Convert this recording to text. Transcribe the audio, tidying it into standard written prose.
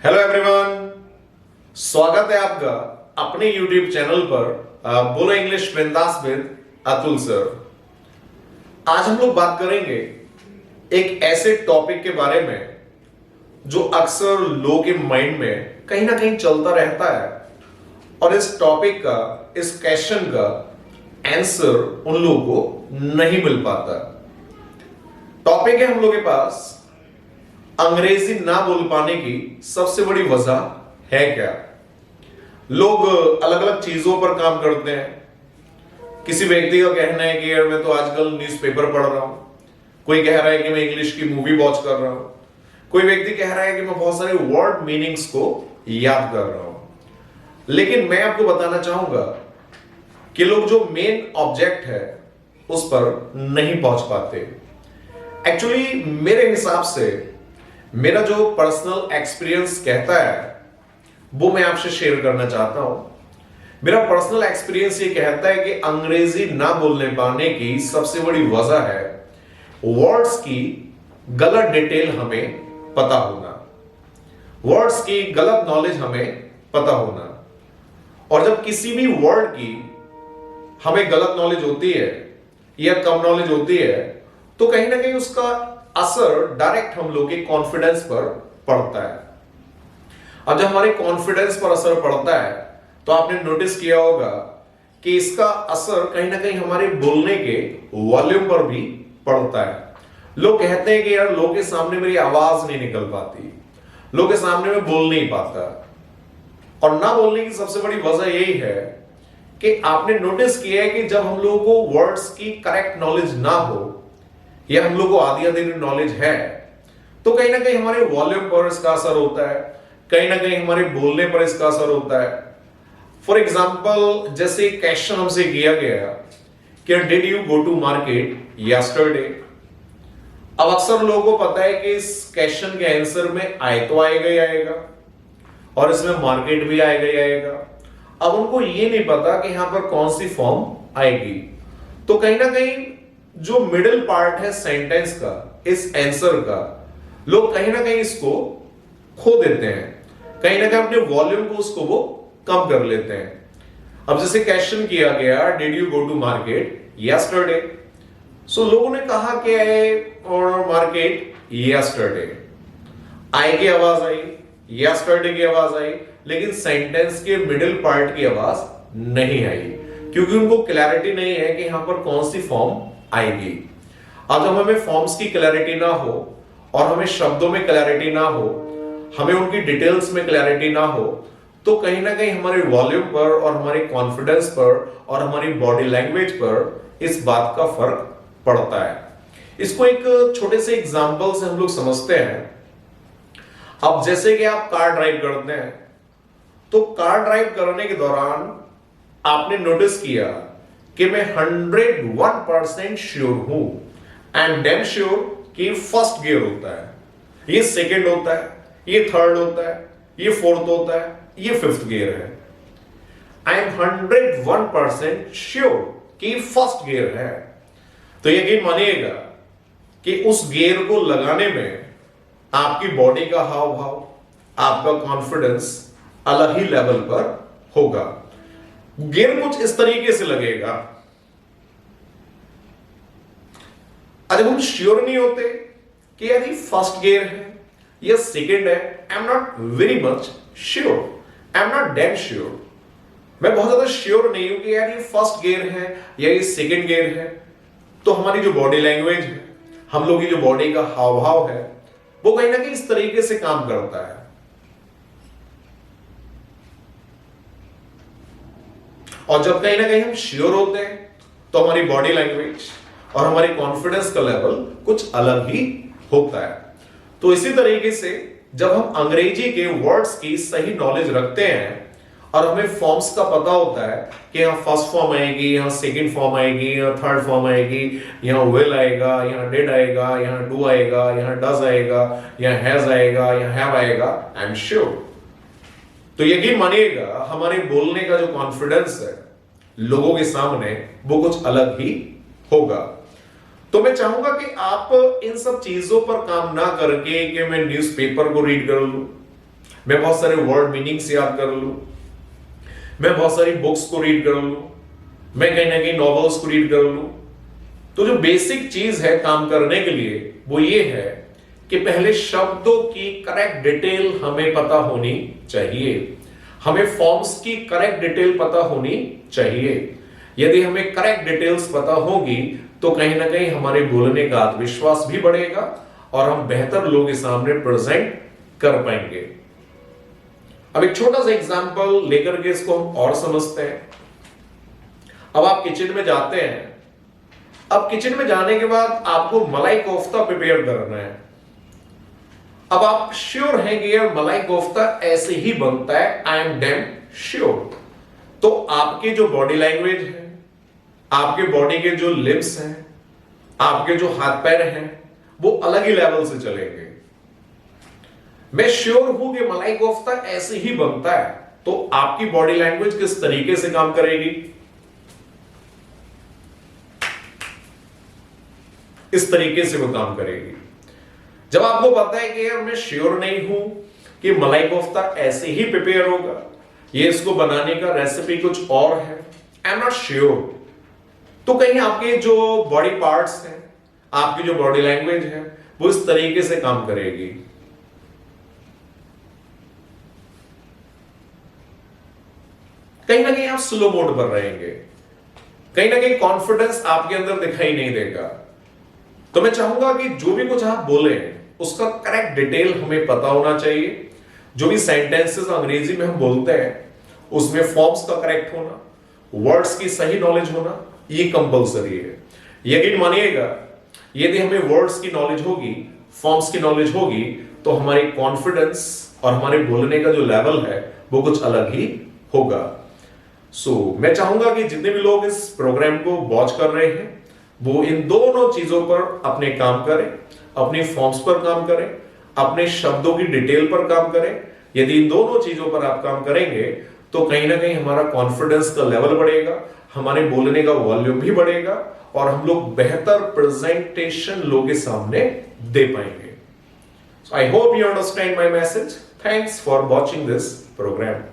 Hello everyone, स्वागत है आपका अपने YouTube चैनल पर बोलो इंग्लिश बिंदास विद अतुल सर। आज हम लोग बात करेंगे एक ऐसे टॉपिक के बारे में जो अक्सर लोगों के माइंड में कहीं ना कहीं चलता रहता है और इस टॉपिक का, इस क्वेश्चन का आंसर उन लोगों को नहीं मिल पाता। टॉपिक है हम लोग के पास अंग्रेजी ना बोल पाने की सबसे बड़ी वजह है क्या। लोग अलग अलग चीजों पर काम करते हैं। किसी व्यक्ति का कहना है कि यार मैं तो आजकल न्यूज़पेपर पढ़ रहा हूं, कोई कह रहा है कि मैं इंग्लिश की मूवी वॉच कर रहा हूं, कोई व्यक्ति कह रहा है कि मैं बहुत सारे वर्ड मीनिंग्स को याद कर रहा हूं। लेकिन मैं आपको बताना चाहूंगा कि लोग जो मेन ऑब्जेक्ट है उस पर नहीं पहुंच पाते। एक्चुअली मेरे हिसाब से मेरा जो पर्सनल एक्सपीरियंस कहता है वो मैं आपसे शेयर करना चाहता हूं। मेरा पर्सनल एक्सपीरियंस ये कहता है कि अंग्रेजी ना बोलने पाने की सबसे बड़ी वजह है वर्ड्स की गलत डिटेल हमें पता होना, वर्ड्स की गलत नॉलेज हमें पता होना। और जब किसी भी वर्ड की हमें गलत नॉलेज होती है या कम नॉलेज होती है तो कहीं ना कहीं उसका असर डायरेक्ट हम लोग के कॉन्फिडेंस पर पड़ता है। अब जब हमारे कॉन्फिडेंस पर असर पड़ता है तो आपने नोटिस किया होगा कि इसका असर कहीं ना कहीं हमारे बोलने के वॉल्यूम पर भी पड़ता है। लोग कहते हैं कि यार लोगों के सामने मेरी आवाज नहीं निकल पाती, लोगों के सामने मैं बोल नहीं पाता। और ना बोलने की सबसे बड़ी वजह यही है कि आपने नोटिस किया है कि जब हम लोगों को वर्ड्स की करेक्ट नॉलेज ना हो या हम लोग को आधी आधी नॉलेज है तो कहीं ना कहीं हमारे वॉल्यूम पर इसका असर होता है, कहीं ना कहीं हमारे बोलने पर इसका असर होता है। फॉर एग्जाम्पल, जैसे क्वेश्चन हमसे किया गया कि did you go to market yesterday. अब अक्सर लोगों को पता है कि इस क्वेश्चन के आंसर में आए तो आएगा ही आएगा और इसमें मार्केट भी आएगा ही आएगा। अब उनको ये नहीं पता कि यहां पर कौन सी फॉर्म आएगी। तो कहीं ना कहीं जो मिडिल पार्ट है सेंटेंस का, इस आंसर का, लोग कहीं ना कहीं इसको खो देते हैं, कहीं ना कहीं अपने वॉल्यूम को उसको वो कम कर लेते हैं। अब जैसे क्वेश्चन किया गया did you go to market yesterday, so लोगों ने कहा कि आई और मार्केट यस्टरडे, आई की आवाज आई, यस्टरडे की आवाज आई, लेकिन सेंटेंस के मिडिल पार्ट की आवाज नहीं आई क्योंकि उनको क्लैरिटी नहीं है कि यहां पर कौन सी फॉर्म आएगी। अब जब हमें फॉर्म्स की क्लैरिटी ना हो और हमें शब्दों में क्लैरिटी ना हो, हमें उनकी डिटेल्स में क्लैरिटी ना हो तो कहीं ना कहीं हमारे वॉल्यूम पर और हमारे कॉन्फिडेंस पर और हमारी बॉडी लैंग्वेज पर इस बात का फर्क पड़ता है। इसको एक छोटे से एग्जांपल से हम लोग समझते हैं। अब जैसे कि आप कार ड्राइव करते हैं तो कार ड्राइव करने के दौरान आपने नोटिस किया कि मैं 101% श्योर हूं एंड डैम श्योर कि फर्स्ट गियर होता है, ये सेकंड होता है, ये थर्ड होता है, ये फोर्थ होता है, ये फिफ्थ गियर है। आई एम 101% श्योर कि फर्स्ट गियर है। तो यकीन मानिएगा कि उस गियर को लगाने में आपकी बॉडी का हाव भाव, आपका कॉन्फिडेंस अलग ही लेवल पर होगा। गियर कुछ इस तरीके से लगेगा। जब हम श्योर नहीं होते कि यार ये फर्स्ट गियर है या सेकंड है, I am not very much sure, I am not damn sure, मैं बहुत ज्यादा श्योर नहीं हूं कि यार ये फर्स्ट गियर है या ये सेकंड गियर है, तो हमारी जो बॉडी लैंग्वेज है, हम लोग की जो बॉडी का हाव भाव है, वो कहीं ना कहीं इस तरीके से काम करता है। और जब कहीं ना कहीं हम श्योर होते हैं तो हमारी बॉडी लैंग्वेज और हमारी कॉन्फिडेंस का लेवल कुछ अलग ही होता है। तो इसी तरीके से जब हम अंग्रेजी के वर्ड्स की सही नॉलेज रखते हैं और हमें फॉर्म्स का पता होता है कि यहाँ फर्स्ट फॉर्म आएगी, यहाँ सेकंड फॉर्म आएगी, यहाँ थर्ड फॉर्म आएगी, यहाँ विल आएगा, यहाँ डिड आएगा, यहाँ डू आएगा, यहाँ डज आएगा, यहाँ हैज आएगा, यहाँ हैव आएगा, आई एम श्योर, तो यकीन मानिएगा हमारे बोलने का जो कॉन्फिडेंस है लोगों के सामने वो कुछ अलग ही होगा। तो मैं चाहूंगा कि आप इन सब चीजों पर काम ना करके कि मैं न्यूज़पेपर को रीड कर लूं, मैं बहुत सारे वर्ड मीनिंग्स याद कर लूं, मैं बहुत सारी बुक्स को रीड कर लूं, मैं कहीं ना कहीं नॉवेल्स को रीड कर लूं। तो जो बेसिक चीज है काम करने के लिए वो ये है कि पहले शब्दों की करेक्ट डिटेल हमें पता होनी चाहिए, हमें फॉर्म्स की करेक्ट डिटेल पता होनी चाहिए। यदि हमें करेक्ट डिटेल्स पता होगी तो कहीं ना कहीं हमारे बोलने का आत्मविश्वास भी बढ़ेगा और हम बेहतर लोगों के सामने प्रेजेंट कर पाएंगे। अब एक छोटा सा एग्जांपल लेकर के इसको हम और समझते हैं। अब आप किचन में जाते हैं, अब किचन में जाने के बाद आपको मलाई कोफ्ता प्रिपेयर करना है। अब आप श्योर हैं कि यार मलाई कोफ्ता ऐसे ही बनता है, आई एम डैम श्योर। तो आपके जो बॉडी लैंग्वेज है, आपके बॉडी के जो लिप्स हैं, आपके जो हाथ पैर हैं, वो अलग ही लेवल से चलेंगे। मैं श्योर हूं कि मलाई कोफ्ता ऐसे ही बनता है, तो आपकी बॉडी लैंग्वेज किस तरीके से काम करेगी? इस तरीके से वो काम करेगी। जब आपको पता है कि यार मैं श्योर नहीं हूं कि मलाई कोफ्ता ऐसे ही प्रिपेयर होगा, ये इसको बनाने का रेसिपी कुछ और है, आई एम नॉट श्योर, तो कहीं आपके जो बॉडी पार्ट्स हैं, आपकी जो बॉडी लैंग्वेज है, वो इस तरीके से काम करेगी। कहीं ना कहीं आप स्लो मोड पर रहेंगे, कहीं ना कहीं कॉन्फिडेंस आपके अंदर दिखाई नहीं देगा। तो मैं चाहूंगा कि जो भी कुछ आप बोले उसका करेक्ट डिटेल हमें पता होना चाहिए। जो भी सेंटेंसेस अंग्रेजी में हम बोलते हैं उसमें फॉर्म्स का करेक्ट होना, वर्ड्स की सही नॉलेज होना, ये कंपलसरी है। यकीन मानिएगा, यदि हमें वर्ड्स की नॉलेज होगी, फॉर्म्स की नॉलेज होगी, तो हमारी कॉन्फिडेंस और हमारे बोलने का जो लेवल है वो कुछ अलग ही होगा। मैं चाहूंगा कि जितने भी लोग इस प्रोग्राम को वॉच कर रहे हैं वो इन दोनों चीजों पर अपने काम करें, अपनी फॉर्म्स पर काम करें, अपने शब्दों की डिटेल पर काम करें। यदि इन दोनों चीजों पर आप काम करेंगे तो कहीं ना कहीं हमारा कॉन्फिडेंस का लेवल बढ़ेगा, हमारे बोलने का वॉल्यूम भी बढ़ेगा और हम लोग बेहतर प्रेजेंटेशन लोगों के सामने दे पाएंगे। I hope you understand my message. Thanks for watching this programme.